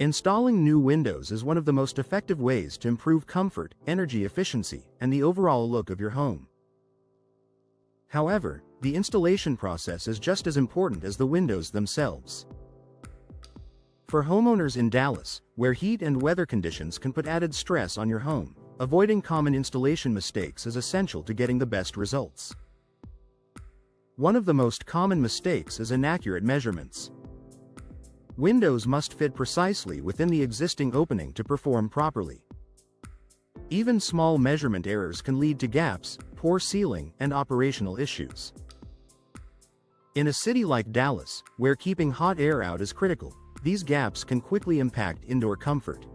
Installing new windows is one of the most effective ways to improve comfort, energy efficiency, and the overall look of your home. However, the installation process is just as important as the windows themselves. For homeowners in Dallas, where heat and weather conditions can put added stress on your home, avoiding common installation mistakes is essential to getting the best results. One of the most common mistakes is inaccurate measurements. Windows must fit precisely within the existing opening to perform properly. Even small measurement errors can lead to gaps, poor sealing, and operational issues. In a city like Dallas, where keeping hot air out is critical, these gaps can quickly impact indoor comfort.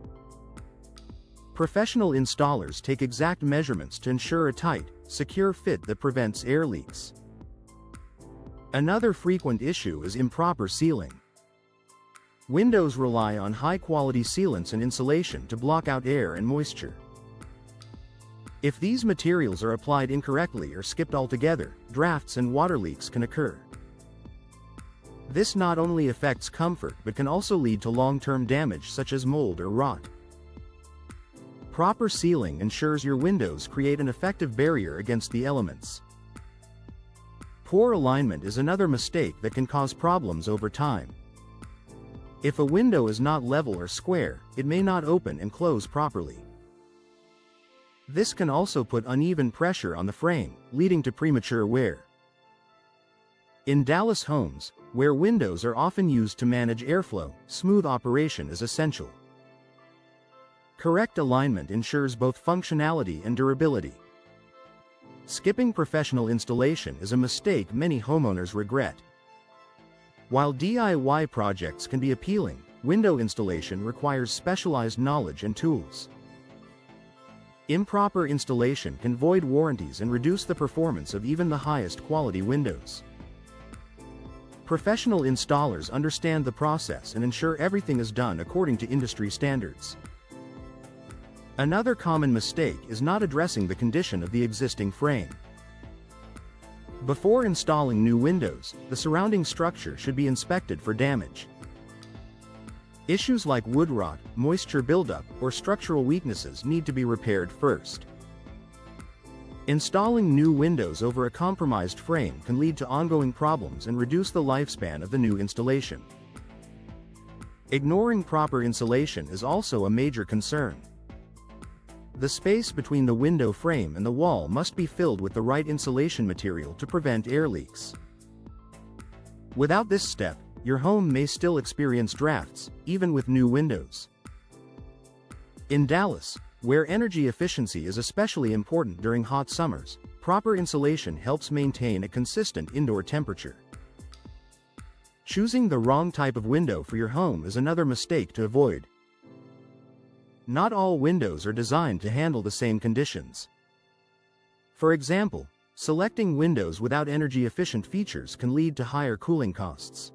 Professional installers take exact measurements to ensure a tight, secure fit that prevents air leaks. Another frequent issue is improper sealing. Windows rely on high-quality sealants and insulation to block out air and moisture. If these materials are applied incorrectly or skipped altogether, drafts and water leaks can occur. This not only affects comfort but can also lead to long-term damage such as mold or rot. Proper sealing ensures your windows create an effective barrier against the elements. Poor alignment is another mistake that can cause problems over time. If a window is not level or square, it may not open and close properly. This can also put uneven pressure on the frame, leading to premature wear. In Dallas homes, where windows are often used to manage airflow, smooth operation is essential. Correct alignment ensures both functionality and durability. Skipping professional installation is a mistake many homeowners regret. While DIY projects can be appealing, window installation requires specialized knowledge and tools. Improper installation can void warranties and reduce the performance of even the highest quality windows. Professional installers understand the process and ensure everything is done according to industry standards. Another common mistake is not addressing the condition of the existing frame. Before installing new windows, the surrounding structure should be inspected for damage. Issues like wood rot, moisture buildup, or structural weaknesses need to be repaired first. Installing new windows over a compromised frame can lead to ongoing problems and reduce the lifespan of the new installation. Ignoring proper insulation is also a major concern. The space between the window frame and the wall must be filled with the right insulation material to prevent air leaks. Without this step, your home may still experience drafts, even with new windows. In Dallas, where energy efficiency is especially important during hot summers, proper insulation helps maintain a consistent indoor temperature. Choosing the wrong type of window for your home is another mistake to avoid. Not all windows are designed to handle the same conditions. For example, selecting windows without energy-efficient features can lead to higher cooling costs.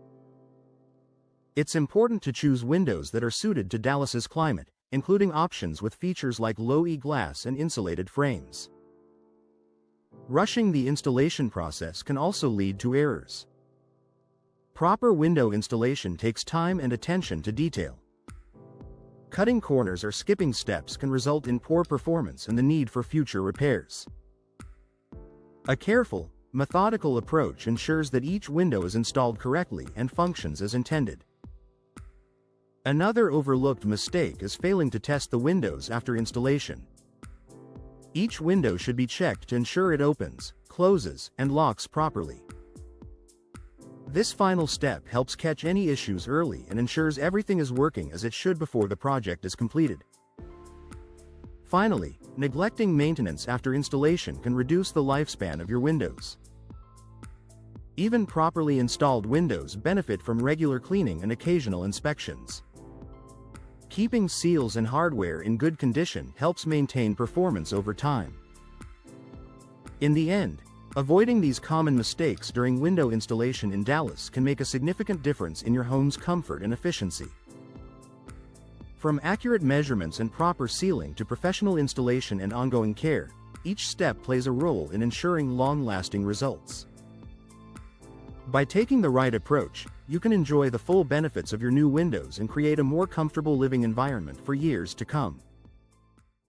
It's important to choose windows that are suited to Dallas's climate, including options with features like low-E glass and insulated frames. Rushing the installation process can also lead to errors. Proper window installation takes time and attention to detail. Cutting corners or skipping steps can result in poor performance and the need for future repairs. A careful, methodical approach ensures that each window is installed correctly and functions as intended. Another overlooked mistake is failing to test the windows after installation. Each window should be checked to ensure it opens, closes, and locks properly. This final step helps catch any issues early and ensures everything is working as it should before the project is completed. Finally, neglecting maintenance after installation can reduce the lifespan of your windows. Even properly installed windows benefit from regular cleaning and occasional inspections. Keeping seals and hardware in good condition helps maintain performance over time. In the end, avoiding these common mistakes during window installation in Dallas can make a significant difference in your home's comfort and efficiency. From accurate measurements and proper sealing to professional installation and ongoing care, each step plays a role in ensuring long-lasting results. By taking the right approach, you can enjoy the full benefits of your new windows and create a more comfortable living environment for years to come.